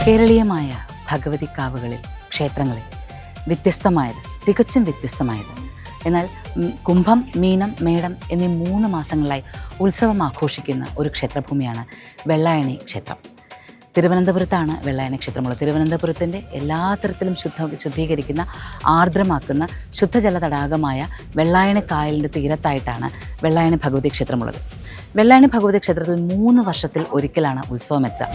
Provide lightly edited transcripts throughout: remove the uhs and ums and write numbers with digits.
കേരളീയമായ ഭഗവതി കാവുകളിൽ, ക്ഷേത്രങ്ങളിൽ വ്യത്യസ്തമായത്, തികച്ചും വ്യത്യസ്തമായത്. എന്നാൽ കുംഭം, മീനം, മേടം എന്നീ 3 മാസങ്ങളിലായി ഉത്സവം ആഘോഷിക്കുന്ന ഒരു ക്ഷേത്രഭൂമിയാണ് വെള്ളായണി ക്ഷേത്രം. തിരുവനന്തപുരത്താണ് വെള്ളായണി ക്ഷേത്രമുള്ളത്. തിരുവനന്തപുരത്തിൻ്റെ എല്ലാ തരത്തിലും ശുദ്ധീകരിക്കുന്ന, ആർദ്രമാക്കുന്ന ശുദ്ധജല തടാകമായ വെള്ളായണി കായലിൻ്റെ തീരത്തായിട്ടാണ് വെള്ളായണി ഭഗവതി ക്ഷേത്രമുള്ളത്. വെള്ളായണി ഭഗവതി ക്ഷേത്രത്തിൽ 3 വർഷത്തിൽ ഒരിക്കലാണ് ഉത്സവം എത്തുക.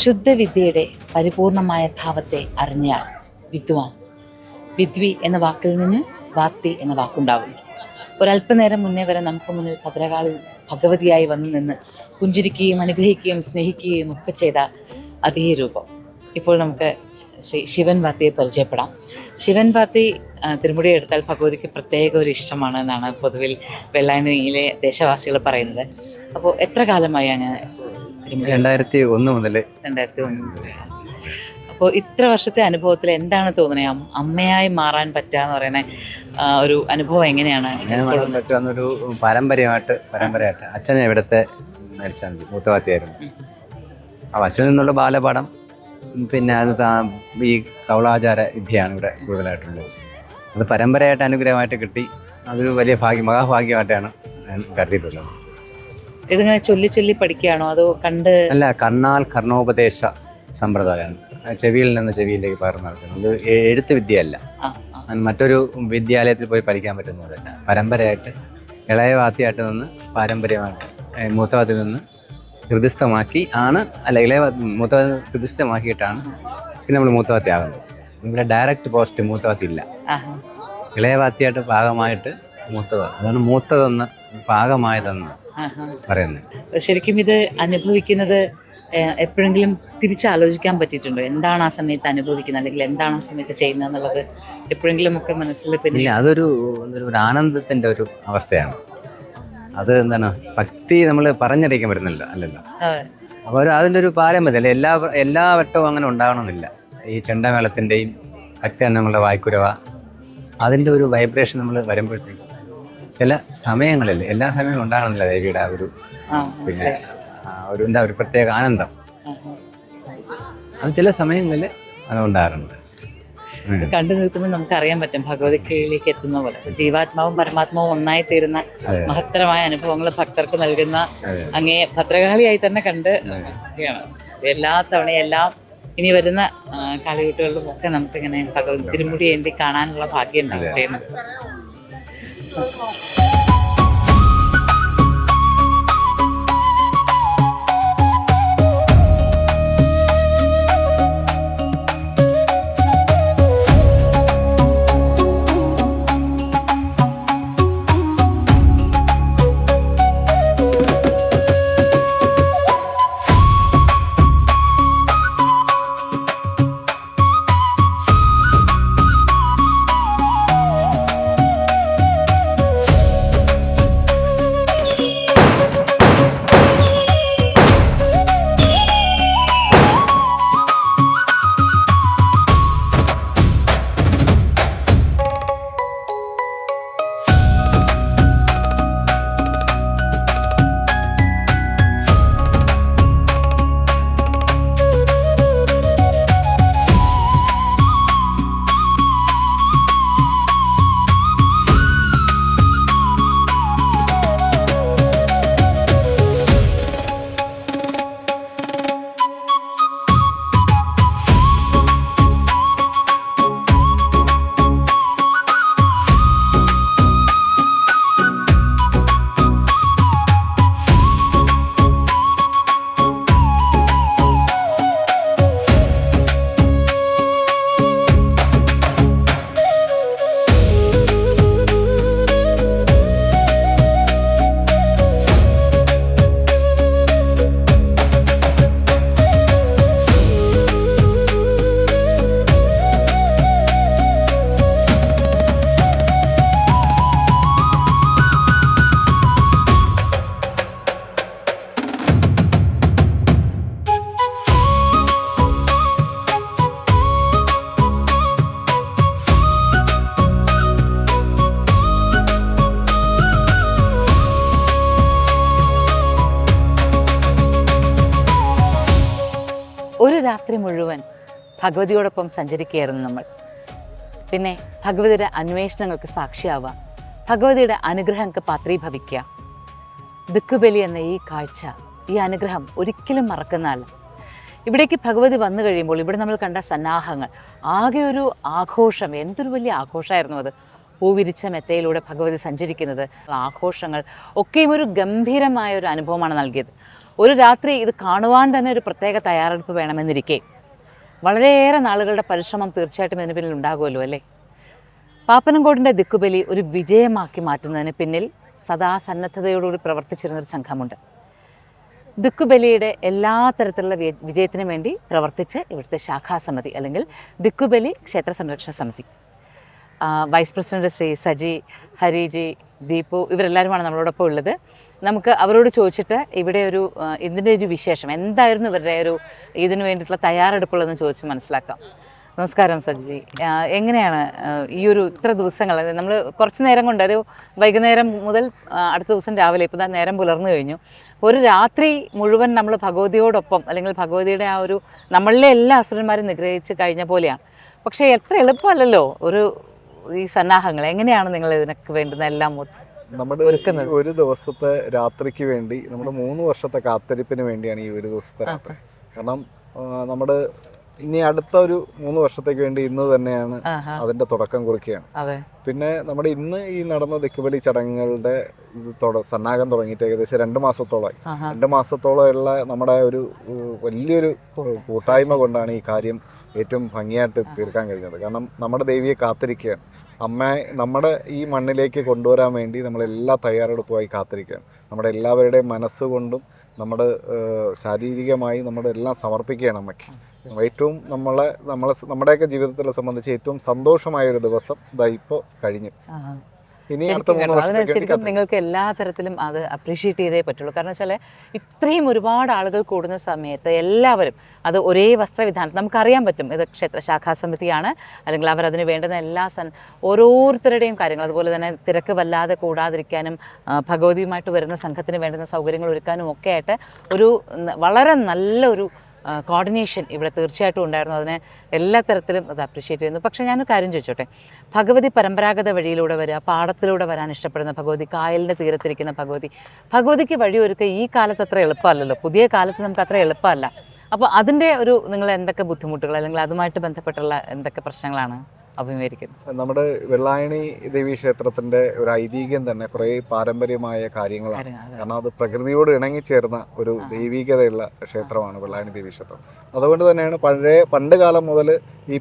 ശുദ്ധവിദ്യയുടെ പരിപൂർണമായ ഭാവത്തെ അറിഞ്ഞയാൾ വിദ്വാൻ. വിദ്വി എന്ന വാക്കിൽ നിന്ന് വാത്തി എന്ന വാക്കുണ്ടാകുന്നു. ഒരല്പനേരം മുന്നേ വരെ നമുക്ക് മുന്നിൽ ഭദ്രകാളിൽ ഭഗവതിയായി വന്നു നിന്ന് പുഞ്ചിരിക്കുകയും അനുഗ്രഹിക്കുകയും സ്നേഹിക്കുകയും ഒക്കെ ചെയ്ത അതേ രൂപം. ഇപ്പോൾ നമുക്ക് ശ്രീ ശിവൻ വാത്തിയെ പരിചയപ്പെടാം. ശിവൻ വാത്തി തിരുമുടി എടുത്താൽ ഭഗവതിക്ക് പ്രത്യേക ഒരു ഇഷ്ടമാണ് എന്നാണ് പൊതുവിൽ വെള്ളായണിയിലെ ദേശവാസികൾ പറയുന്നത്. അപ്പോൾ എത്ര കാലമായി അങ്ങനെ? 2001 മുതൽ. 2001. അപ്പോൾ ഇത്ര വർഷത്തെ അനുഭവത്തിൽ എന്താണ് തോന്നുന്നത്? അമ്മയായി മാറാൻ പറ്റാന്ന് പറയുന്ന ഒരു അനുഭവം എങ്ങനെയാണ്? പറ്റുന്നൊരു പരമ്പരയായിട്ട് അച്ഛനെ ഇവിടുത്തെ മൂത്തവാത്തിയായിരുന്നു. ആ അച്ഛനിൽ നിന്നുള്ള ബാലപാഠം, പിന്നെ അത് ഈ കൗളാചാര വിദ്യയാണ് ഇവിടെ കൂടുതലായിട്ടുള്ളത്. അത് പരമ്പരയായിട്ട് അനുഗ്രഹമായിട്ട് കിട്ടി. അതൊരു വലിയ മഹാഭാഗ്യമായിട്ടാണ് ഞാൻ കരുതിയിട്ടുള്ളത്. ഇതിങ്ങനെ ചൊല്ലി പഠിക്കുകയാണോ അതോ കണ്ട്? അല്ല, കർണോപദേശ സമ്പ്രദായമാണ്. ചെവിയിൽ നിന്ന് ചെവിയിലേക്ക് പകർന്നു നടക്കുന്നത്. എഴുത്ത് വിദ്യയല്ല. മറ്റൊരു വിദ്യാലയത്തിൽ പോയി പഠിക്കാൻ പറ്റുന്നതല്ല. പരമ്പരയായിട്ട് ഇളയ വാത്തിയായിട്ട് നിന്ന് പാരമ്പര്യമായിട്ട് മൂത്തവാത്തിൽ നിന്ന് ഹൃദയസ്ഥമാക്കി ആണ്, അല്ല മൂത്തവാ ഹൃദയസ്ഥമാക്കിയിട്ടാണ് പിന്നെ നമ്മൾ മൂത്തവാത്തി ആകുന്നത്. ഇവിടെ ഡയറക്റ്റ് പോസ്റ്റ് മൂത്തവാത്തി ഇല്ല. ഇളയവാത്തിയായിട്ട് ഭാഗമായിട്ട് മൂത്തത്, അതാണ് മൂത്തതെന്ന് പാകമായതെന്ന് പറയുന്നത്. ശരിക്കും ഇത് അനുഭവിക്കുന്നത് എപ്പോഴെങ്കിലും തിരിച്ചാലോചിക്കാൻ പറ്റിയിട്ടുണ്ടോ? എന്താണ് ആ സമയത്ത് അനുഭവിക്കുന്നത്, അല്ലെങ്കിൽ എന്താണ് ആ സമയത്ത് ചെയ്യുന്നത് എന്നുള്ളത് എപ്പോഴെങ്കിലും ഒക്കെ മനസ്സിൽ പിന്നെ? ഇല്ല, ഒരു ആനന്ദത്തിൻ്റെ ഒരു അവസ്ഥയാണ് അത്. എന്താണ് ഭക്തി നമ്മൾ പറഞ്ഞറിയിക്കാൻ പറ്റുന്നില്ല അല്ലല്ലോ. അപ്പോൾ അതിൻ്റെ ഒരു പാരമ്പര്യമല്ല, എല്ലാ വട്ടവും അങ്ങനെ ഉണ്ടാകണമെന്നില്ല. ഈ ചെണ്ടമേളത്തിൻ്റെയും ഭക്തിഗാനങ്ങളുടെ വായ്ക്കുരവ, അതിൻ്റെ ഒരു വൈബ്രേഷൻ നമ്മൾ വരുമ്പോഴത്തേക്കും ചില സമയങ്ങളിൽ, എല്ലാ സമയവും ഉണ്ടാകണമെന്നില്ല ദേവിയുടെ ആ ഒരു പിന്നെ ഒരു ഒരു പ്രത്യേക ആനന്ദം. അത് ചില സമയങ്ങളിൽ അത് ഉണ്ടാകാറുണ്ട്. കണ്ടു നിൽക്കുമ്പോൾ നമുക്ക് അറിയാൻ പറ്റും ഭഗവതിക്കയിലേക്ക് എത്തുന്ന പോലെ ജീവാത്മാവും പരമാത്മാവും ഒന്നായി തീരുന്ന മഹത്തരമായ അനുഭവങ്ങൾ ഭക്തർക്ക് നൽകുന്ന അങ്ങേ ഭദ്രകാളിയായി തന്നെ കണ്ട് എല്ലാ തവണയും എല്ലാം ഇനി വരുന്ന കാലഘട്ടങ്ങളിലും ഒക്കെ നമുക്കിങ്ങനെ ഭഗവതി തിരുമുടി ഏന്തി കാണാനുള്ള ഭാഗ്യം ഉണ്ടാകട്ടെ. ഒരു രാത്രി മുഴുവൻ ഭഗവതിയോടൊപ്പം സഞ്ചരിക്കുകയായിരുന്നു നമ്മൾ. പിന്നെ ഭഗവതിയുടെ അന്വേഷണങ്ങൾക്ക് സാക്ഷിയാവുക, ഭഗവതിയുടെ അനുഗ്രഹങ്ങൾക്ക് പാത്രീഭവിക്കുക. ദിക്കുബലി എന്ന ഈ കാഴ്ച, ഈ അനുഗ്രഹം ഒരിക്കലും മറക്കുന്നതല്ല. ഇവിടേക്ക് ഭഗവതി വന്നു കഴിയുമ്പോൾ ഇവിടെ നമ്മൾ കണ്ട സന്നാഹങ്ങൾ, ആകെ ഒരു ആഘോഷം. എന്തൊരു വലിയ ആഘോഷമായിരുന്നു അത്. പൂവിരിച്ച മെത്തയിലൂടെ ഭഗവതി സഞ്ചരിക്കുന്നത്, ആഘോഷങ്ങൾ ഒക്കെയും ഒരു ഗംഭീരമായ ഒരു അനുഭവമാണ് നൽകിയത്. ഒരു രാത്രി ഇത് കാണുവാൻ തന്നെ ഒരു പ്രത്യേക തയ്യാറെടുപ്പ് വേണമെന്നിരിക്കെ വളരെയേറെ നാളുകളുടെ പരിശ്രമം തീർച്ചയായിട്ടും ഇതിന് പിന്നിൽ ഉണ്ടാകുമല്ലോ അല്ലേ? പാപ്പനംകോടിൻ്റെ ദിക്കുബലി ഒരു വിജയമാക്കി മാറ്റുന്നതിന് പിന്നിൽ സദാ സന്നദ്ധതയോടുകൂടി പ്രവർത്തിച്ചിരുന്നൊരു സംഘമുണ്ട്. ദിക്കുബലിയുടെ എല്ലാ തരത്തിലുള്ള വിജയത്തിനും വേണ്ടി പ്രവർത്തിച്ച് ഇവിടുത്തെ ശാഖാസമിതി അല്ലെങ്കിൽ ദിക്കുബലി ക്ഷേത്ര സംരക്ഷണ സമിതി, വൈസ് പ്രസിഡന്റ് ശ്രീ സജി, ഹരിജി, ദീപു, ഇവരെല്ലാവരുമാണ് നമ്മളോടൊപ്പം ഉള്ളത്. നമുക്ക് അവരോട് ചോദിച്ചിട്ട് ഇവിടെ ഇതിൻ്റെ ഒരു വിശേഷം എന്തായിരുന്നു, ഇവരുടെ ഇതിനു വേണ്ടിയിട്ടുള്ള തയ്യാറെടുപ്പുള്ളതെന്ന് ചോദിച്ച് മനസ്സിലാക്കാം. നമസ്കാരം സജി, എങ്ങനെയാണ് ഇത്ര ദിവസങ്ങൾ നമ്മൾ കുറച്ച് നേരം കൊണ്ട്, ഒരു വൈകുന്നേരം മുതൽ അടുത്ത ദിവസം രാവിലെ, ഇപ്പോൾ നേരം പുലർന്നു കഴിഞ്ഞു, ഒരു രാത്രി മുഴുവൻ നമ്മൾ ഭഗവതിയോടൊപ്പം, അല്ലെങ്കിൽ ഭഗവതിയുടെ നമ്മളിലെ എല്ലാ അസുരന്മാരും നിഗ്രഹിച്ച് കഴിഞ്ഞ പോലെയാണ്. പക്ഷേ എത്ര എളുപ്പമല്ലല്ലോ ഈ സന്നാഹങ്ങൾ. എങ്ങനെയാണ് നിങ്ങൾ ഇതിനൊക്കെ വേണ്ടുന്ന എല്ലാം നമ്മുടെ ഒരു ദിവസത്തെ രാത്രിക്ക് വേണ്ടി, നമ്മുടെ 3 വർഷത്തെ കാത്തിരിപ്പിന് വേണ്ടിയാണ് ഈ ഒരു ദിവസത്തെ രാത്രി. കാരണം നമ്മുടെ ഇനി അടുത്ത ഒരു 3 വർഷത്തേക്ക് വേണ്ടി ഇന്ന് തന്നെയാണ് അതിന്റെ തുടക്കം കുറിക്കുകയാണ്. പിന്നെ നമ്മുടെ ഇന്ന് ഈ നടന്ന ദിക്കുബലി ചടങ്ങുകളുടെ സന്നാഹം തുടങ്ങിയിട്ട് ഏകദേശം 2 മാസത്തോളമായി. 2 മാസത്തോളമുള്ള നമ്മുടെ ഒരു വലിയൊരു കൂട്ടായ്മ കൊണ്ടാണ് ഈ കാര്യം ഏറ്റവും ഭംഗിയായിട്ട് തീർക്കാൻ കഴിഞ്ഞത്. കാരണം നമ്മുടെ ദേവിയെ കാത്തിരിക്കുകയാണ്. അമ്മയെ നമ്മുടെ ഈ മണ്ണിലേക്ക് കൊണ്ടുവരാൻ വേണ്ടി നമ്മളെല്ലാ തയ്യാറെടുപ്പുമായി കാത്തിരിക്കുകയാണ്. നമ്മുടെ എല്ലാവരുടെയും മനസ്സുകൊണ്ടും നമ്മുടെ ശാരീരികമായി നമ്മുടെ എല്ലാം സമർപ്പിക്കുകയാണ് അമ്മയ്ക്ക്. ഏറ്റവും നമ്മുടെയൊക്കെ ജീവിതത്തിലെ സംബന്ധിച്ച് ഏറ്റവും സന്തോഷമായ ഒരു ദിവസം ഇതാ ഇപ്പോൾ കഴിഞ്ഞു. ഇനി അടുത്ത 3 വർഷത്തേക്ക് ശരിക്കും നിങ്ങൾക്ക് എല്ലാ തരത്തിലും അത് അപ്രീഷിയേറ്റ് ചെയ്തേ പറ്റുള്ളൂ. കാരണം വെച്ചാൽ ഇത്രയും ഒരുപാട് ആളുകൾ കൂടുന്ന സമയത്ത് എല്ലാവരും അത് ഒരേ വസ്ത്രവിധാനം നമുക്കറിയാൻ പറ്റും. ഇത് ക്ഷേത്ര ശാഖാസമിതിയാണ്, അല്ലെങ്കിൽ അവർ അതിന് വേണ്ടുന്ന എല്ലാ ഓരോരുത്തരുടെയും കാര്യങ്ങൾ, അതുപോലെ തന്നെ തിരക്ക് വല്ലാതെ കൂടാതിരിക്കാനും ഭഗവതിയുമായിട്ട് വരുന്ന സംഘത്തിന് വേണ്ടുന്ന സൗകര്യങ്ങൾ ഒരുക്കാനും ഒക്കെ ആയിട്ട് ഒരു വളരെ നല്ലൊരു കോർഡിനേഷൻ ഇവിടെ തീർച്ചയായിട്ടും ഉണ്ടായിരുന്നു. അതിനെ എല്ലാ തരത്തിലും അത് അപ്രീഷിയേറ്റ് ചെയ്യുന്നു. പക്ഷേ ഞാനൊരു കാര്യം ചോദിച്ചോട്ടെ, ഭഗവതി പരമ്പരാഗത വഴിയിലൂടെ വരിക, പാടത്തിലൂടെ വരാൻ ഇഷ്ടപ്പെടുന്ന ഭഗവതി, കായലിൻ്റെ തീരത്തിരിക്കുന്ന ഭഗവതിക്ക് വഴിയൊരുക്കുക ഈ കാലത്ത് അത്ര എളുപ്പമല്ലല്ലോ. പുതിയ കാലത്ത് നമുക്ക് അത്ര എളുപ്പമല്ല. അപ്പോൾ അതിൻ്റെ നിങ്ങൾ എന്തൊക്കെ ബുദ്ധിമുട്ടുകൾ, അല്ലെങ്കിൽ അതുമായിട്ട് ബന്ധപ്പെട്ടുള്ള എന്തൊക്കെ പ്രശ്നങ്ങളാണ് അഭിമുഖീകരിക്കുന്നത്? നമ്മുടെ വെള്ളായണി ദേവീ ക്ഷേത്രത്തിന്റെ ഒരു ഐതിഹ്യം തന്നെ കുറേ പാരമ്പര്യമായ കാര്യങ്ങളാണ്. കാരണം അത് പ്രകൃതിയോട് ഇണങ്ങിച്ചേർന്ന ഒരു ദൈവികതയുള്ള ക്ഷേത്രമാണ് വെള്ളായണി ദേവീ ക്ഷേത്രം. അതുകൊണ്ട് തന്നെയാണ് പണ്ട് കാലം മുതൽ ഈ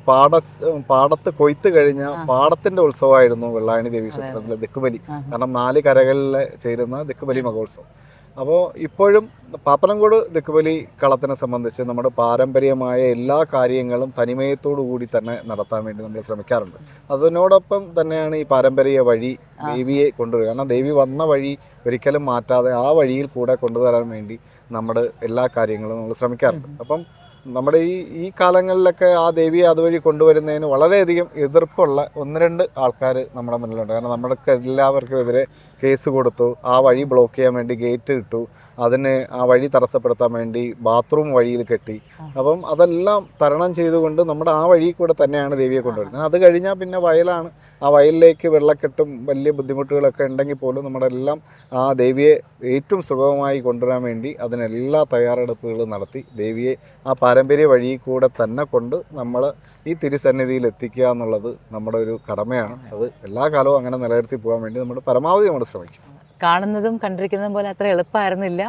പാടത്ത് കൊയ്ത്ത് കഴിഞ്ഞ പാടത്തിന്റെ ഉത്സവമായിരുന്നു വെള്ളായണി ദേവീ ക്ഷേത്രത്തിലെ ദിക്കുബലി. കാരണം 4 കരകളിൽ ചേരുന്ന ദിക്കുബലി മഹോത്സവം. അപ്പോൾ ഇപ്പോഴും പാപ്പനംകോട് ദിക്കുബലി കളത്തിനെ സംബന്ധിച്ച് നമ്മുടെ പാരമ്പര്യമായ എല്ലാ കാര്യങ്ങളും തനിമയത്തോടു കൂടി തന്നെ നടത്താൻ വേണ്ടി നമ്മൾ ശ്രമിക്കാറുണ്ട്. അതിനോടൊപ്പം തന്നെയാണ് ഈ പാരമ്പര്യ വഴി ദേവിയെ കൊണ്ടുവരിക. കാരണം ദേവി വന്ന വഴി ഒരിക്കലും മാറ്റാതെ ആ വഴിയിൽ കൂടെ കൊണ്ടുവരാൻ വേണ്ടി നമ്മുടെ എല്ലാ കാര്യങ്ങളും നമ്മൾ ശ്രമിക്കാറുണ്ട്. അപ്പം നമ്മുടെ ഈ കാലങ്ങളിലൊക്കെ ആ ദേവിയെ അതുവഴി കൊണ്ടുവരുന്നതിന് വളരെയധികം എതിർപ്പുള്ള 1-2 ആൾക്കാർ നമ്മുടെ മുന്നിലുണ്ട്. കാരണം നമ്മൾക്ക് എല്ലാവർക്കും എതിരെ കേസ് കൊടുത്തു, ആ വഴി ബ്ലോക്ക് ചെയ്യാൻ വേണ്ടി ഗേറ്റ് ഇട്ടു, അതിന് ആ വഴി തടസ്സപ്പെടുത്താൻ വേണ്ടി ബാത്റൂം വഴിയിൽ കെട്ടി. അപ്പം അതെല്ലാം തരണം ചെയ്തുകൊണ്ട് നമ്മുടെ ആ വഴി കൂടെ തന്നെയാണ് ദേവിയെ കൊണ്ടുവരുന്നത്. അത് കഴിഞ്ഞാൽ പിന്നെ വയലാണ്. ആ വയലിലേക്ക് വെള്ളക്കെട്ടും വലിയ ബുദ്ധിമുട്ടുകളൊക്കെ ഉണ്ടെങ്കിൽ പോലും നമ്മളെല്ലാം ആ ദേവിയെ ഏറ്റവും സുഗമമായി കൊണ്ടുവരാൻ വേണ്ടി അതിനെല്ലാ തയ്യാറെടുപ്പുകളും നടത്തി ദേവിയെ ആ പാരമ്പര്യ വഴി കൂടെ തന്നെ കൊണ്ട് നമ്മൾ ഈ തിരുസന്നിധിയിൽ എത്തിക്കുക എന്നുള്ളത് നമ്മുടെ ഒരു കടമയാണ്. അത് എല്ലാ കാലവും അങ്ങനെ നിലനിർത്തി പോകാൻ വേണ്ടി നമ്മൾ പരമാവധി നമ്മൾ ശ്രമിക്കും. കാണുന്നതും കണ്ടിരിക്കുന്നതും പോലെ അത്ര എളുപ്പമായിരുന്നില്ല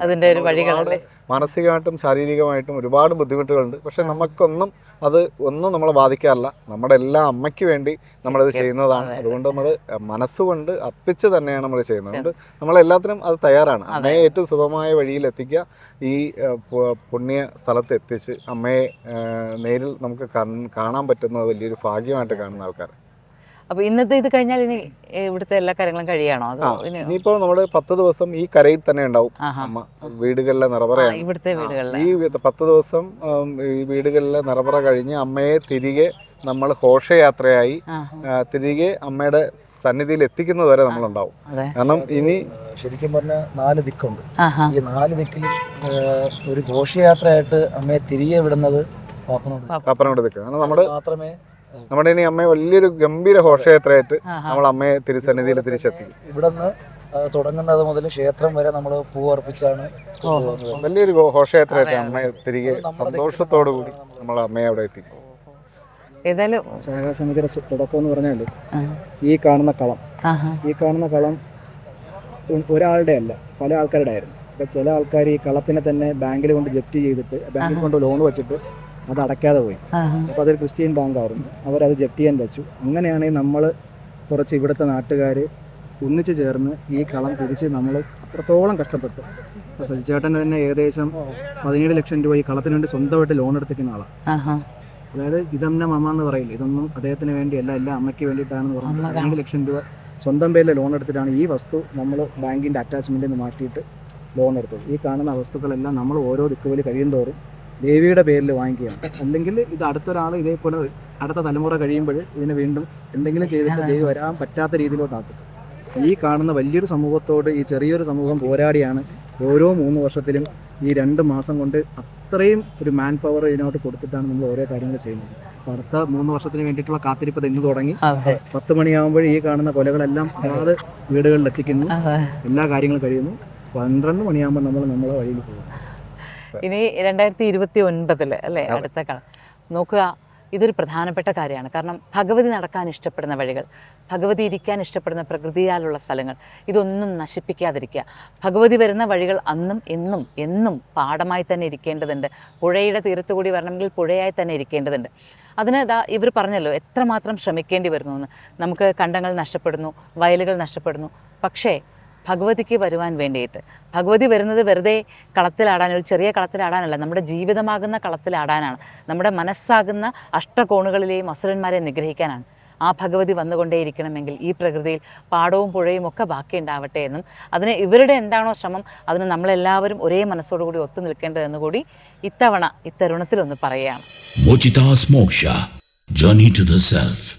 അതിന്റെ ഒരു വഴികൾ. മാനസികമായിട്ടും ശാരീരികമായിട്ടും ഒരുപാട് ബുദ്ധിമുട്ടുകളുണ്ട്. പക്ഷെ നമുക്കൊന്നും നമ്മളെ ബാധിക്കാറില്ല. നമ്മുടെ എല്ലാ അമ്മയ്ക്ക് വേണ്ടി നമ്മളത് ചെയ്യുന്നതാണ്. അതുകൊണ്ട് നമ്മൾ മനസ്സുകൊണ്ട് അർപ്പിച്ച് തന്നെയാണ് നമ്മൾ ചെയ്യുന്നത്. അതുകൊണ്ട് നമ്മളെല്ലാത്തിനും അത് തയ്യാറാണ്. അമ്മയെ ഏറ്റവും സുഖമായ വഴിയിൽ എത്തിക്കുക, ഈ പുണ്യ സ്ഥലത്ത് എത്തിച്ച് അമ്മയെ നേരിൽ നമുക്ക് കാണാൻ പറ്റുന്നത് വലിയൊരു ഭാഗ്യമായിട്ട് കാണുന്ന ആൾക്കാർ. അപ്പൊ ഇന്നത്തെ ഇത് കഴിഞ്ഞാൽ ഇനി ഇവിടുത്തെ എല്ലാ കാര്യങ്ങളും കഴിയാണോ? ഇനിയിപ്പോ നമ്മള് 10 ദിവസം ഈ കരയിൽ തന്നെ ഉണ്ടാവും അമ്മ. വീടുകളിലെ നിറപറയാണ് ഇവിടുത്തെ വീടുകളിൽ. ഈ 10 ദിവസം ഈ വീടുകളിലെ നിറപറ കഴിഞ്ഞ് അമ്മയെ തിരികെ നമ്മൾ ഘോഷയാത്രയായി തിരികെ അമ്മയുടെ സന്നിധിയിൽ എത്തിക്കുന്നത് വരെ നമ്മളുണ്ടാവും. കാരണം ഇനി ശരിക്കും പറഞ്ഞാൽ 4 ദിക്കുണ്ട്. ഈ 4 ദിക്കിൽ ഒരു ഘോഷയാത്രയായിട്ട് അമ്മയെ തിരികെ വിടുന്നത് പാപ്പനോട് ദിക്ക്. കാരണം നമ്മുടെ മാത്രമേ നമ്മുടെ ഇനി അമ്മയെ വലിയൊരു ഗംഭീര ഘോഷയാത്രയായിട്ട് നമ്മൾ അമ്മയെ തിരുസന്നിധിയിൽ തിരിച്ചെത്തിക്കും. ഇവിടുന്ന് തുടങ്ങുന്നത് മുതൽ ക്ഷേത്രം വരെ നമ്മൾ പൂവർപ്പിച്ചാണ് വലിയൊരു ഘോഷയാത്രയായിട്ട് അമ്മയെ തിരികെ സന്തോഷത്തോടു കൂടി നമ്മൾ അമ്മയെ അവിടെ എത്തിക്കും. ഏതായാലും ശാഖാസമിതിയുടെ തുടക്കം എന്ന് പറഞ്ഞാൽ ഈ കാണുന്ന കളം ഒരാളുടെ അല്ല, പല ആൾക്കാരുടെ ആയിരുന്നു. അപ്പം ചില ആൾക്കാർ ഈ കളത്തിനെ തന്നെ ബാങ്കിൽ കൊണ്ട് ജപ്തി ചെയ്തിട്ട് ബാങ്കിൽ കൊണ്ട് ലോൺ വെച്ചിട്ട് അത് അടയ്ക്കാതെ പോയി. അപ്പോൾ അതൊരു ക്രിസ്ത്യൻ ബാങ്കായിരുന്നു, അവരത് ജപ്തി ചെയ്യാൻ വെച്ചു. അങ്ങനെയാണെങ്കിൽ നമ്മൾ കുറച്ച് ഇവിടുത്തെ നാട്ടുകാർ ഒന്നിച്ചു ചേർന്ന് ഈ കളം തിരിച്ച് നമ്മൾ അത്രത്തോളം കഷ്ടപ്പെട്ടു. അപ്പോൾ സജിച്ചേട്ടൻ തന്നെ ഏകദേശം 17 ലക്ഷം രൂപ ഈ കളത്തിന് വേണ്ടി സ്വന്തമായിട്ട് ലോൺ എടുത്തിരിക്കുന്ന ആളാണ്. അതായത് ഇതന്നെ മമ്മ എന്ന് പറയില്ല, ഇതൊന്നും അദ്ദേഹത്തിന് വേണ്ടിയല്ല, എല്ലാം അമ്മയ്ക്ക് വേണ്ടിയിട്ടാണെന്ന് പറഞ്ഞു 17 ലക്ഷം രൂപ സ്വന്തം പേരിൽ ലോൺ എടുത്തിട്ടാണ് ഈ വസ്തു നമ്മൾ ബാങ്കിൻ്റെ അറ്റാച്ച്മെൻറ്റിൽ നിന്ന് മാറ്റിയിട്ട് ലോൺ എടുത്തത്. ഈ കാണുന്ന വസ്തുക്കളെല്ലാം നമ്മൾ ഓരോ ദിക്കുവലി കഴിയും തോറും ദേവിയുടെ പേരിൽ വാങ്ങിക്കുകയാണ്. അല്ലെങ്കിൽ ഇത് അടുത്തൊരാൾ ഇതേപോലെ അടുത്ത തലമുറ കഴിയുമ്പോൾ ഇതിനെ വീണ്ടും എന്തെങ്കിലും ചെയ്തിട്ട് ദേവി വരാൻ പറ്റാത്ത രീതിയിലോട്ടാക്കും. ഈ കാണുന്ന വലിയൊരു സമൂഹത്തോട് ഈ ചെറിയൊരു സമൂഹം പോരാടിയാണ് ഓരോ 3 വർഷത്തിലും ഈ 2 മാസം കൊണ്ട് അത്രയും ഒരു മാൻ പവർ ഇതിനോട്ട് കൊടുത്തിട്ടാണ് നമ്മൾ ഓരോ കാര്യങ്ങൾ ചെയ്യുന്നത്. അപ്പോൾ അടുത്ത 3 വർഷത്തിന് വേണ്ടിയിട്ടുള്ള കാത്തിരിപ്പ് ഇന്ന് തുടങ്ങി. 10 മണിയാകുമ്പോൾ ഈ കാണുന്ന കൊലകളെല്ലാം അതാത് വീടുകളിൽ എത്തിക്കുന്നു, എല്ലാ കാര്യങ്ങളും കഴിയുന്നു. 12 മണിയാകുമ്പോൾ നമ്മളെ വഴിയിൽ പോകും. ഇനി 2029 അല്ലേ അടുത്ത കാലം നോക്കുക. ഇതൊരു പ്രധാനപ്പെട്ട കാര്യമാണ്. കാരണം ഭഗവതി നടക്കാൻ ഇഷ്ടപ്പെടുന്ന വഴികൾ, ഭഗവതി ഇരിക്കാൻ ഇഷ്ടപ്പെടുന്ന പ്രകൃതിയാലുള്ള സ്ഥലങ്ങൾ, ഇതൊന്നും നശിപ്പിക്കാതിരിക്കുക. ഭഗവതി വരുന്ന വഴികൾ അന്നും എന്നും എന്നും പാടമായി തന്നെ ഇരിക്കേണ്ടതുണ്ട്. പുഴയുടെ തീരത്തു കൂടി വരണമെങ്കിൽ പുഴയായി തന്നെ ഇരിക്കേണ്ടതുണ്ട്. അതിന് ഇവർ പറഞ്ഞല്ലോ എത്രമാത്രം ശ്രമിക്കേണ്ടി വരുന്നു എന്ന്. നമുക്ക് കണ്ടങ്ങൾ നഷ്ടപ്പെടുന്നു, വയലുകൾ നഷ്ടപ്പെടുന്നു. പക്ഷേ ഭഗവതിക്ക് വരുവാൻ വേണ്ടിയിട്ട്. ഭഗവതി വരുന്നത് വെറുതെ കളത്തിലാടാൻ, ഒരു ചെറിയ കളത്തിലാടാനല്ല, നമ്മുടെ ജീവിതമാകുന്ന കളത്തിലാടാനാണ്. നമ്മുടെ മനസ്സാകുന്ന അഷ്ടകോണുകളിലെയും അസുരന്മാരെ നിഗ്രഹിക്കാനാണ്. ആ ഭഗവതി വന്നുകൊണ്ടേയിരിക്കണമെങ്കിൽ ഈ പ്രകൃതിയിൽ പാടവും പുഴയും ഒക്കെ ബാക്കിയുണ്ടാവട്ടെ എന്നും അതിന് ഇവരുടെ എന്താണോ ശ്രമം അതിന് നമ്മളെല്ലാവരും ഒരേ മനസ്സോടുകൂടി ഒത്തു നിൽക്കേണ്ടതെന്ന് കൂടി ഇത്തവണ ഇത്തരുണത്തിലൊന്ന് പറയുകയാണ്. Mochida's Moksha, Journey to the Self.